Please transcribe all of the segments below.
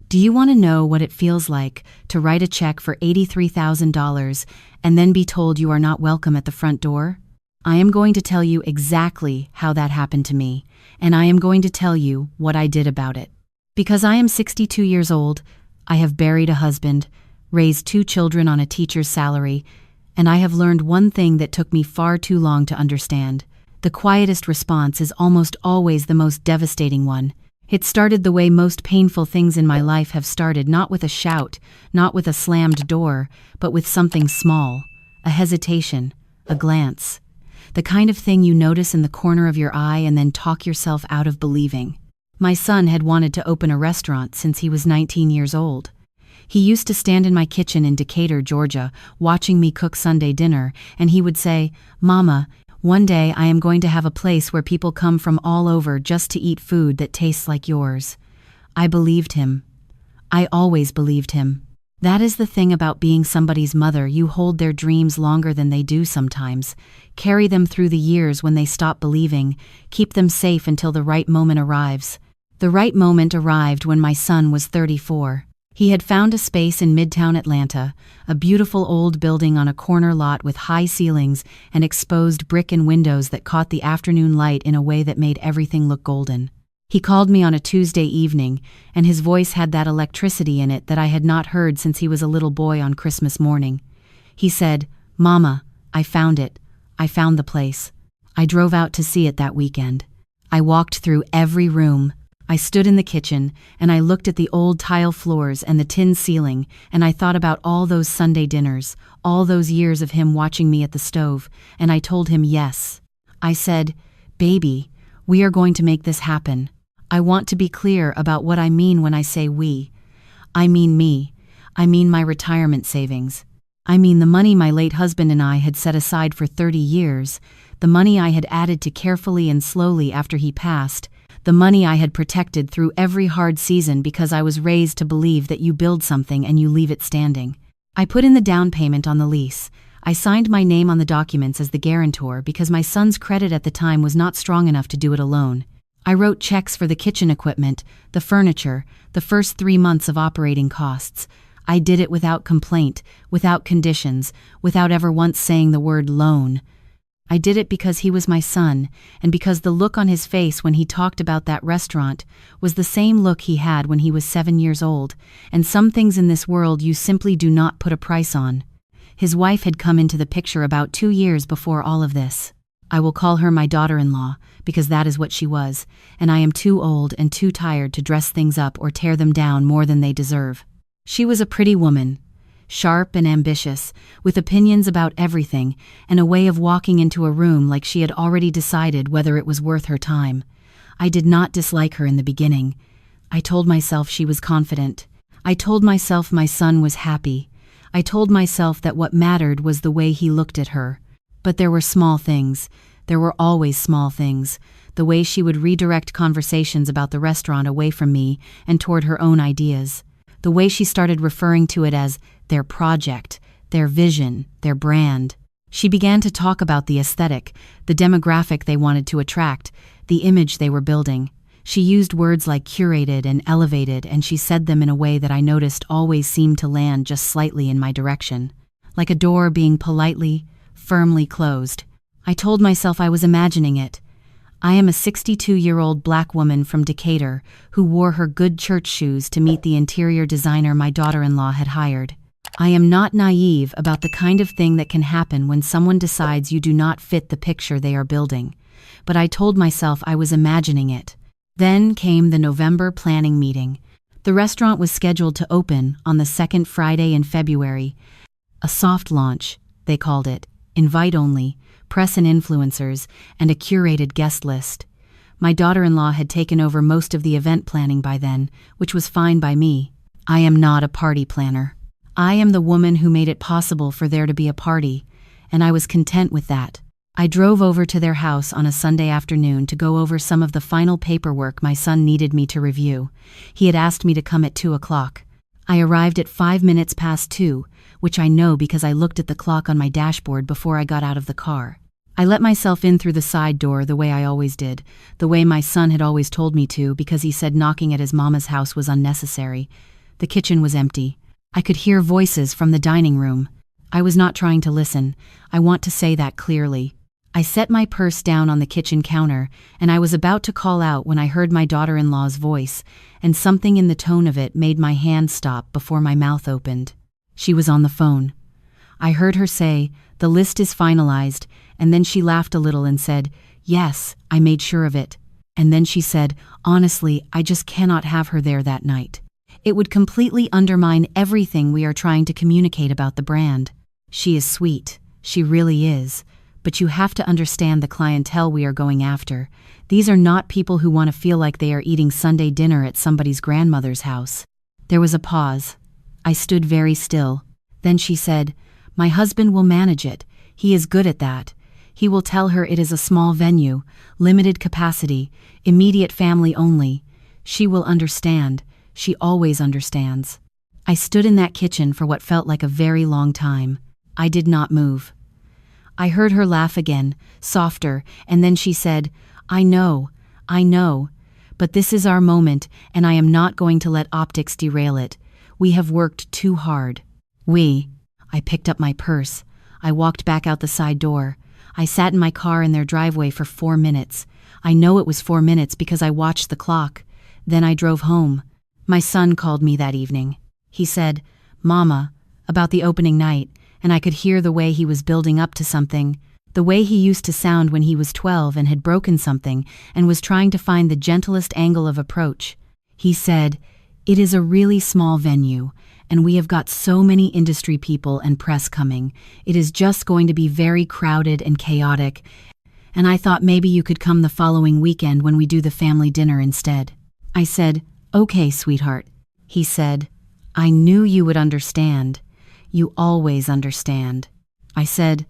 Do you want to know what it feels like to write a check for $83,000 and then be told you are not welcome at the front door? I am going to tell you exactly how that happened to me, and I am going to tell you what I did about it. Because I am 62 years old, I have buried a husband, raised 2 children on a teacher's salary, and I have learned one thing that took me far too long to understand. The quietest response is almost always the most devastating one. It started the way most painful things in my life have started, not with a shout, not with a slammed door, but with something small, a hesitation, a glance. The kind of thing you notice in the corner of your eye and then talk yourself out of believing. My son had wanted to open a restaurant since he was 19 years old. He used to stand in my kitchen in Decatur, Georgia, watching me cook Sunday dinner, and he would say, "Mama, one day I am going to have a place where people come from all over just to eat food that tastes like yours." I believed him. I always believed him. That is the thing about being somebody's mother. You hold their dreams longer than they do sometimes. Carry them through the years when they stop believing. Keep them safe until the right moment arrives. The right moment arrived when my son was 34. He had found a space in Midtown Atlanta, a beautiful old building on a corner lot with high ceilings and exposed brick and windows that caught the afternoon light in a way that made everything look golden. He called me on a Tuesday evening, and his voice had that electricity in it that I had not heard since he was a little boy on Christmas morning. He said, "Mama, I found it. I found the place." I drove out to see it that weekend. I walked through every room. I stood in the kitchen, and I looked at the old tile floors and the tin ceiling, and I thought about all those Sunday dinners, all those years of him watching me at the stove, and I told him yes. I said, "Baby, we are going to make this happen." I want to be clear about what I mean when I say we. I mean me. I mean my retirement savings. I mean the money my late husband and I had set aside for 30 years, the money I had added to carefully and slowly after he passed, the money I had protected through every hard season because I was raised to believe that you build something and you leave it standing. I put in the down payment on the lease. I signed my name on the documents as the guarantor because my son's credit at the time was not strong enough to do it alone. I wrote checks for the kitchen equipment, the furniture, the first 3 months of operating costs. I did it without complaint, without conditions, without ever once saying the word loan. I did it because he was my son, and because the look on his face when he talked about that restaurant was the same look he had when he was 7 years old, and some things in this world you simply do not put a price on. His wife had come into the picture about 2 years before all of this. I will call her my daughter-in-law, because that is what she was, and I am too old and too tired to dress things up or tear them down more than they deserve. She was a pretty woman, sharp and ambitious, with opinions about everything, and a way of walking into a room like she had already decided whether it was worth her time. I did not dislike her in the beginning. I told myself she was confident. I told myself my son was happy. I told myself that what mattered was the way he looked at her. But there were small things. There were always small things. The way she would redirect conversations about the restaurant away from me and toward her own ideas. The way she started referring to it as their project, their vision, their brand. She began to talk about the aesthetic, the demographic they wanted to attract, the image they were building. She used words like curated and elevated, and she said them in a way that I noticed always seemed to land just slightly in my direction. Like a door being politely, firmly closed. I told myself I was imagining it. I am a 62-year-old black woman from Decatur who wore her good church shoes to meet the interior designer my daughter-in-law had hired. I am not naive about the kind of thing that can happen when someone decides you do not fit the picture they are building. But I told myself I was imagining it. Then came the November planning meeting. The restaurant was scheduled to open on the second Friday in February. A soft launch, they called it, invite only, press and influencers, and a curated guest list. My daughter-in-law had taken over most of the event planning by then, which was fine by me. I am not a party planner. I am the woman who made it possible for there to be a party, and I was content with that. I drove over to their house on a Sunday afternoon to go over some of the final paperwork my son needed me to review. He had asked me to come at 2 o'clock. I arrived at 5 minutes past 2, which I know because I looked at the clock on my dashboard before I got out of the car. I let myself in through the side door the way I always did, the way my son had always told me to because he said knocking at his mama's house was unnecessary. The kitchen was empty. I could hear voices from the dining room. I was not trying to listen. I want to say that clearly. I set my purse down on the kitchen counter, and I was about to call out when I heard my daughter-in-law's voice, and something in the tone of it made my hand stop before my mouth opened. She was on the phone. I heard her say, "The list is finalized," and then she laughed a little and said, "Yes, I made sure of it." And then she said, "Honestly, I just cannot have her there that night. It would completely undermine everything we are trying to communicate about the brand. She is sweet, she really is, but you have to understand the clientele we are going after. These are not people who want to feel like they are eating Sunday dinner at somebody's grandmother's house." There was a pause. I stood very still. Then she said, "My husband will manage it. He is good at that. He will tell her it is a small venue, limited capacity, immediate family only. She will understand. She always understands." I stood in that kitchen for what felt like a very long time. I did not move. I heard her laugh again, softer, and then she said, I know, but this is our moment, and I am not going to let optics derail it. We have worked too hard." I picked up my purse. I walked back out the side door. I sat in my car in their driveway for 4 minutes. I know it was 4 minutes because I watched the clock. Then I drove home. My son called me that evening. He said, "Mama," about the opening night, and I could hear the way he was building up to something, the way he used to sound when he was 12 and had broken something and was trying to find the gentlest angle of approach. He said, "It is a really small venue, and we have got so many industry people and press coming. It is just going to be very crowded and chaotic, and I thought maybe you could come the following weekend when we do the family dinner instead." I said, "Okay, sweetheart." He said, "I knew you would understand. You always understand." I said,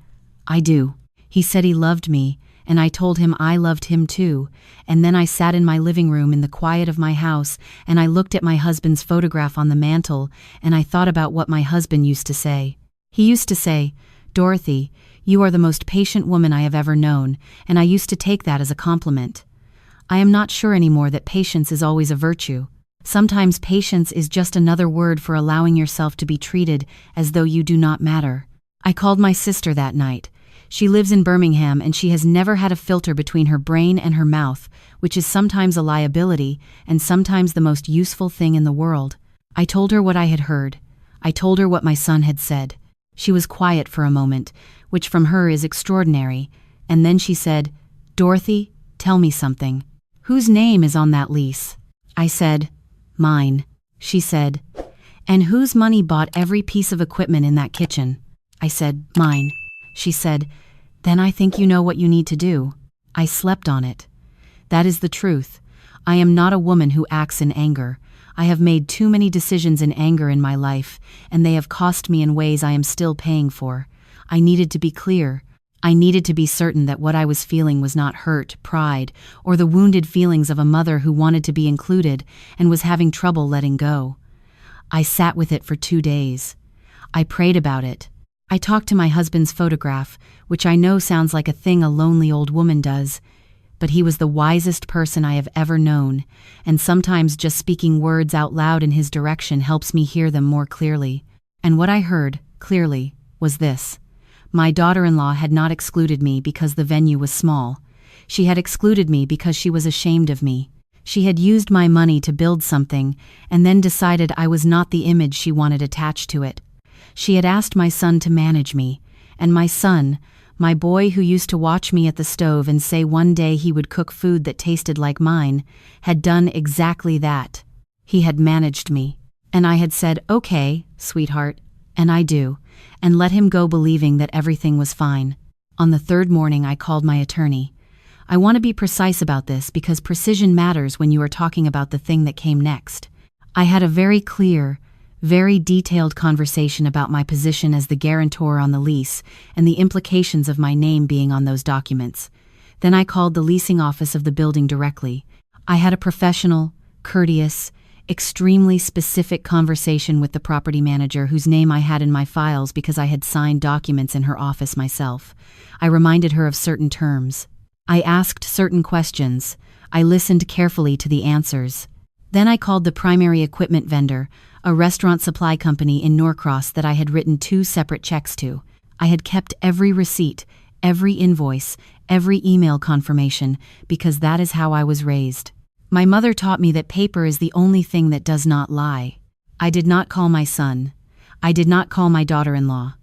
"I do." He said he loved me, and I told him I loved him too, and then I sat in my living room in the quiet of my house, and I looked at my husband's photograph on the mantel, and I thought about what my husband used to say. He used to say, "Dorothy, you are the most patient woman I have ever known," and I used to take that as a compliment. I am not sure anymore that patience is always a virtue. Sometimes patience is just another word for allowing yourself to be treated as though you do not matter. I called my sister that night. She lives in Birmingham and she has never had a filter between her brain and her mouth, which is sometimes a liability and sometimes the most useful thing in the world. I told her what I had heard. I told her what my son had said. She was quiet for a moment, which from her is extraordinary, and then she said, "Dorothy, tell me something. Whose name is on that lease?" I said, "Mine." She said, "And whose money bought every piece of equipment in that kitchen?" I said, "Mine." She said, "Then I think you know what you need to do." I slept on it. That is the truth. I am not a woman who acts in anger. I have made too many decisions in anger in my life, and they have cost me in ways I am still paying for. I needed to be clear. I needed to be certain that what I was feeling was not hurt, pride, or the wounded feelings of a mother who wanted to be included and was having trouble letting go. I sat with it for 2 days. I prayed about it. I talked to my husband's photograph, which I know sounds like a thing a lonely old woman does, but he was the wisest person I have ever known, and sometimes just speaking words out loud in his direction helps me hear them more clearly. And what I heard, clearly, was this. My daughter-in-law had not excluded me because the venue was small. She had excluded me because she was ashamed of me. She had used my money to build something, and then decided I was not the image she wanted attached to it. She had asked my son to manage me, and my son, my boy who used to watch me at the stove and say one day he would cook food that tasted like mine, had done exactly that. He had managed me, and I had said, "Okay, sweetheart," and I do, and let him go believing that everything was fine. On the 3rd morning I called my attorney. I want to be precise about this because precision matters when you are talking about the thing that came next. I had a very clear, very detailed conversation about my position as the guarantor on the lease and the implications of my name being on those documents. Then I called the leasing office of the building directly. I had a professional, courteous, extremely specific conversation with the property manager whose name I had in my files because I had signed documents in her office myself. I reminded her of certain terms. I asked certain questions. I listened carefully to the answers. Then I called the primary equipment vendor, a restaurant supply company in Norcross that I had written 2 separate checks to. I had kept every receipt, every invoice, every email confirmation, because that is how I was raised. My mother taught me that paper is the only thing that does not lie. I did not call my son. I did not call my daughter-in-law.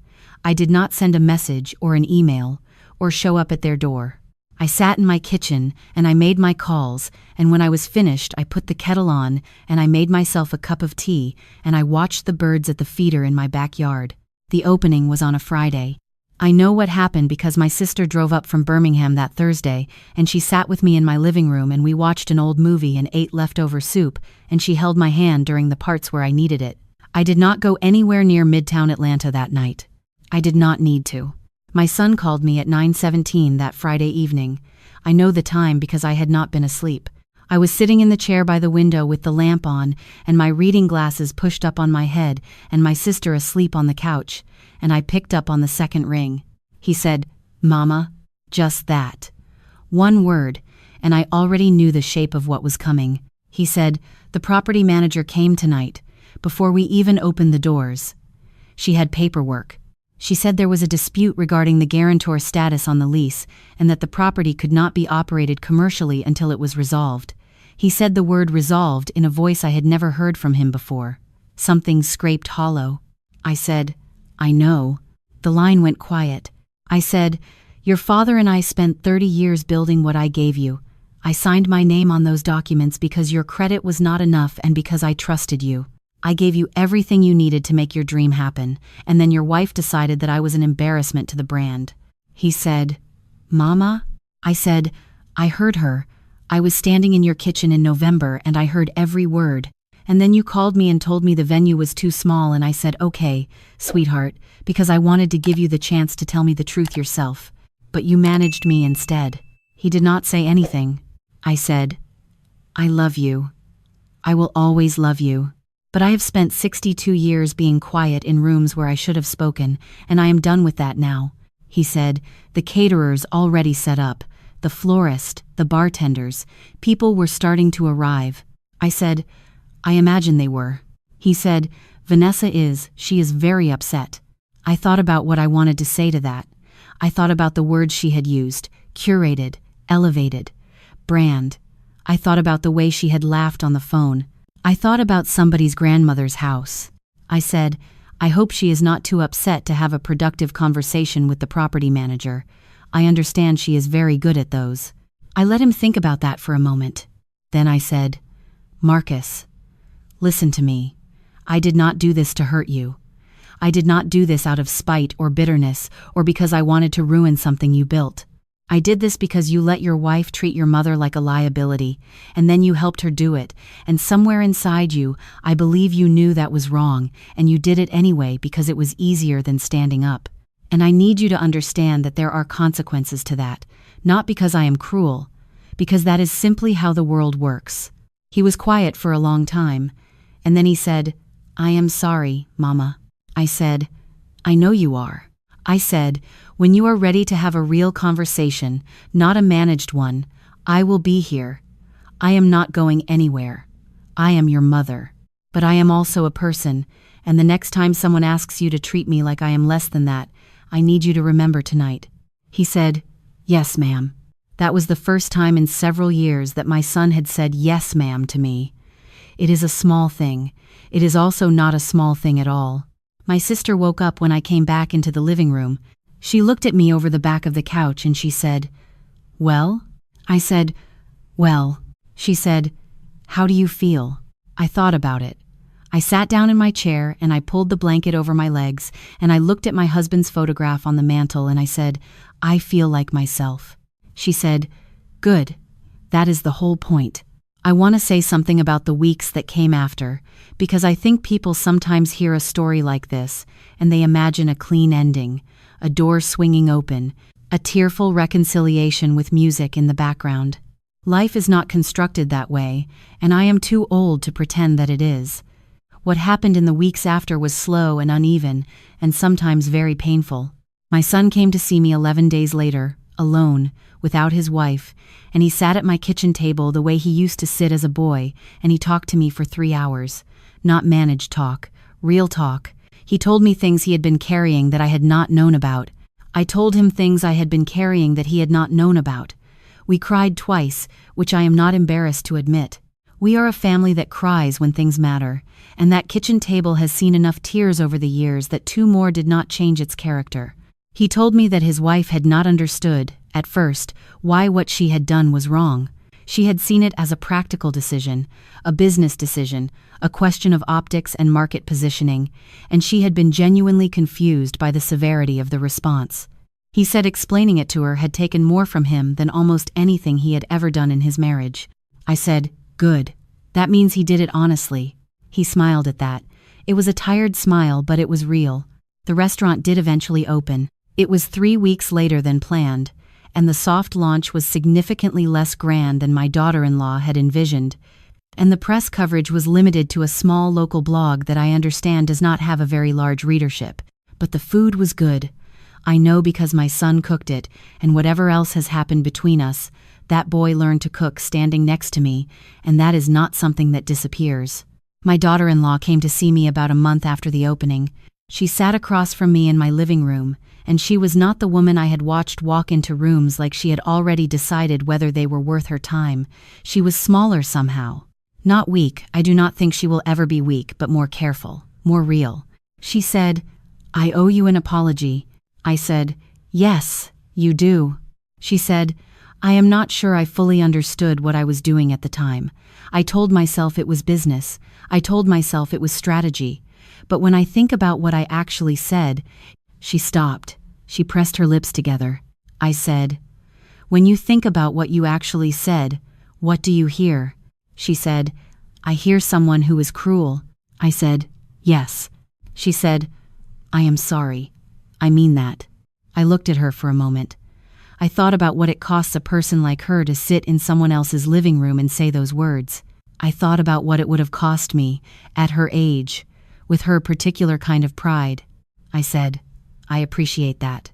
I did not send a message or an email, or show up at their door. I sat in my kitchen and I made my calls, and when I was finished I put the kettle on and I made myself a cup of tea and I watched the birds at the feeder in my backyard. The opening was on a Friday. I know what happened because my sister drove up from Birmingham that Thursday and she sat with me in my living room and we watched an old movie and ate leftover soup, and she held my hand during the parts where I needed it. I did not go anywhere near Midtown Atlanta that night. I did not need to. My son called me at 9:17 that Friday evening. I know the time because I had not been asleep. I was sitting in the chair by the window with the lamp on and my reading glasses pushed up on my head and my sister asleep on the couch, and I picked up on the second ring. He said, "Mama," just that. One word, and I already knew the shape of what was coming. He said, "The property manager came tonight, before we even opened the doors. She had paperwork. She said there was a dispute regarding the guarantor status on the lease and that the property could not be operated commercially until it was resolved." He said the word resolved in a voice I had never heard from him before. Something scraped hollow. I said, "I know." The line went quiet. I said, "Your father and I spent 30 years building what I gave you. I signed my name on those documents because your credit was not enough and because I trusted you. I gave you everything you needed to make your dream happen, and then your wife decided that I was an embarrassment to the brand." He said, "Mama?" I said, "I heard her. I was standing in your kitchen in November and I heard every word. And then you called me and told me the venue was too small and I said, okay, sweetheart, because I wanted to give you the chance to tell me the truth yourself. But you managed me instead." He did not say anything. I said, "I love you. I will always love you. But I have spent 62 years being quiet in rooms where I should have spoken, and I am done with that now." He said, "The caterers already set up, the florist, the bartenders, people were starting to arrive." I said, "I imagine they were." He said, she is very upset." I thought about what I wanted to say to that. I thought about the words she had used: curated, elevated, brand. I thought about the way she had laughed on the phone. I thought about somebody's grandmother's house. I said, "I hope she is not too upset to have a productive conversation with the property manager. I understand she is very good at those." I let him think about that for a moment. Then I said, "Marcus, listen to me. I did not do this to hurt you. I did not do this out of spite or bitterness or because I wanted to ruin something you built. I did this because you let your wife treat your mother like a liability, and then you helped her do it, and somewhere inside you, I believe you knew that was wrong, and you did it anyway because it was easier than standing up. And I need you to understand that there are consequences to that, not because I am cruel, because that is simply how the world works." He was quiet for a long time, and then he said, "I am sorry, Mama." I said, "I know you are." I said, "When you are ready to have a real conversation, not a managed one, I will be here. I am not going anywhere. I am your mother. But I am also a person, and the next time someone asks you to treat me like I am less than that, I need you to remember tonight." He said, "Yes, ma'am." That was the first time in several years that my son had said "yes, ma'am" to me. It is a small thing. It is also not a small thing at all. My sister woke up when I came back into the living room. She looked at me over the back of the couch and she said, "Well?" I said, "Well." She said, "How do you feel?" I thought about it. I sat down in my chair and I pulled the blanket over my legs and I looked at my husband's photograph on the mantel and I said, "I feel like myself." She said, "Good. That is the whole point." I want to say something about the weeks that came after, because I think people sometimes hear a story like this and they imagine a clean ending, a door swinging open, a tearful reconciliation with music in the background. Life is not constructed that way, and I am too old to pretend that it is. What happened in the weeks after was slow and uneven, and sometimes very painful. My son came to see me 11 days later, alone, without his wife, and he sat at my kitchen table the way he used to sit as a boy, and he talked to me for 3 hours. Not managed talk, real talk. He told me things he had been carrying that I had not known about. I told him things I had been carrying that he had not known about. We cried twice, which I am not embarrassed to admit. We are a family that cries when things matter, and that kitchen table has seen enough tears over the years that 2 more did not change its character. He told me that his wife had not understood, at first, why what she had done was wrong. She had seen it as a practical decision, a business decision, a question of optics and market positioning, and she had been genuinely confused by the severity of the response. He said explaining it to her had taken more from him than almost anything he had ever done in his marriage. I said, "Good. That means he did it honestly." He smiled at that. It was a tired smile, but it was real. The restaurant did eventually open. It was 3 weeks later than planned, and the soft launch was significantly less grand than my daughter-in-law had envisioned, and the press coverage was limited to a small local blog that I understand does not have a very large readership. But the food was good. I know because my son cooked it, and whatever else has happened between us, that boy learned to cook standing next to me, and that is not something that disappears. My daughter-in-law came to see me about a month after the opening. She sat across from me in my living room, and she was not the woman I had watched walk into rooms like she had already decided whether they were worth her time. She was smaller somehow. Not weak, I do not think she will ever be weak, but more careful, more real. She said, "I owe you an apology." I said, "Yes, you do." She said, "I am not sure I fully understood what I was doing at the time. I told myself it was business. I told myself it was strategy. But when I think about what I actually said..." She stopped. She pressed her lips together. I said, "When you think about what you actually said, what do you hear?" She said, "I hear someone who is cruel." I said, "Yes." She said, "I am sorry. I mean that." I looked at her for a moment. I thought about what it costs a person like her to sit in someone else's living room and say those words. I thought about what it would have cost me, at her age, with her particular kind of pride. I said, "I appreciate that.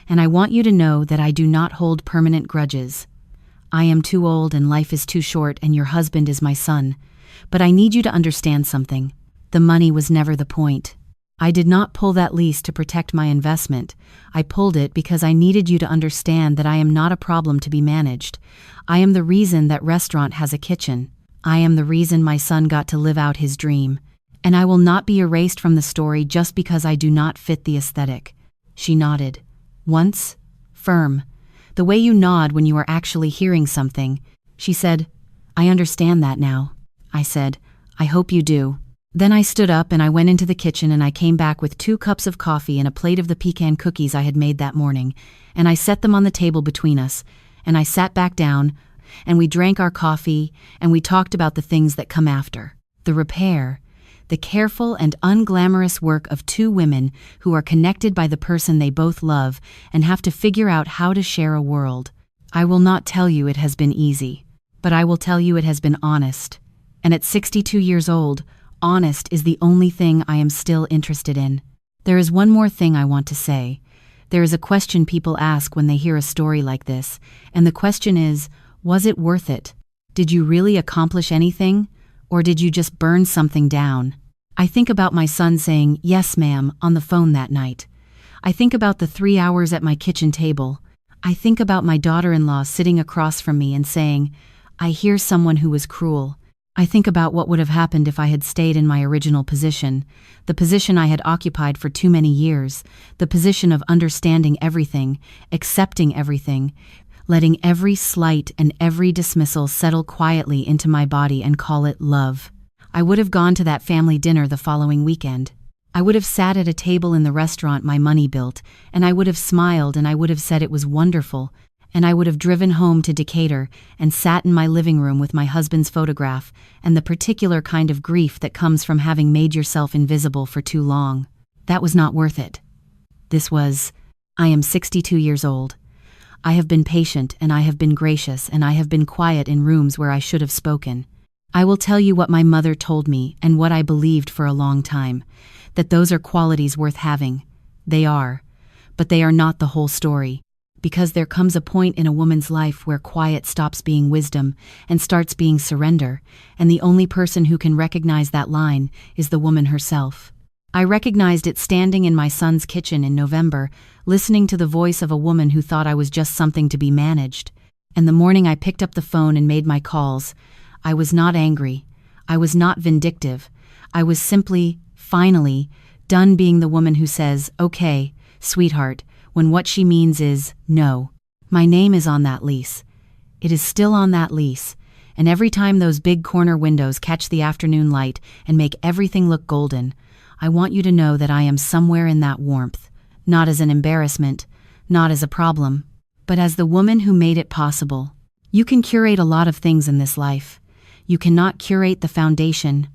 And I want you to know that I do not hold permanent grudges. I am too old and life is too short and your husband is my son. But I need you to understand something. The money was never the point. I did not pull that lease to protect my investment. I pulled it because I needed you to understand that I am not a problem to be managed. I am the reason that restaurant has a kitchen. I am the reason my son got to live out his dream. And I will not be erased from the story just because I do not fit the aesthetic." She nodded. Once, firm. The way you nod when you are actually hearing something. She said, "I understand that now." I said, "I hope you do." Then I stood up and I went into the kitchen and I came back with 2 cups of coffee and a plate of the pecan cookies I had made that morning, and I set them on the table between us, and I sat back down, and we drank our coffee, and we talked about the things that come after. The repair. The careful and unglamorous work of 2 women who are connected by the person they both love and have to figure out how to share a world. I will not tell you it has been easy, but I will tell you it has been honest. And at 62 years old, honest is the only thing I am still interested in. There is one more thing I want to say. There is a question people ask when they hear a story like this, and the question is, was it worth it? Did you really accomplish anything? Or did you just burn something down? I think about my son saying, "Yes, ma'am," on the phone that night. I think about the 3 hours at my kitchen table. I think about my daughter-in-law sitting across from me and saying, "I hear someone who was cruel." I think about what would have happened if I had stayed in my original position, the position I had occupied for too many years, the position of understanding everything, accepting everything, letting every slight and every dismissal settle quietly into my body and call it love. I would have gone to that family dinner the following weekend. I would have sat at a table in the restaurant my money built, and I would have smiled and I would have said it was wonderful, and I would have driven home to Decatur and sat in my living room with my husband's photograph and the particular kind of grief that comes from having made yourself invisible for too long. That was not worth it. This was, I am 62 years old. I have been patient and I have been gracious and I have been quiet in rooms where I should have spoken. I will tell you what my mother told me and what I believed for a long time, that those are qualities worth having. They are. But they are not the whole story. because there comes a point in a woman's life where quiet stops being wisdom and starts being surrender, and the only person who can recognize that line is the woman herself. I recognized it standing in my son's kitchen in November, listening to the voice of a woman who thought I was just something to be managed. And the morning I picked up the phone and made my calls, I was not angry. I was not vindictive. I was simply, finally, done being the woman who says, "Okay, sweetheart," when what she means is, "No." My name is on that lease. It is still on that lease. And every time those big corner windows catch the afternoon light and make everything look golden, I want you to know that I am somewhere in that warmth, not as an embarrassment, not as a problem, but as the woman who made it possible. You can curate a lot of things in this life. You cannot curate the foundation,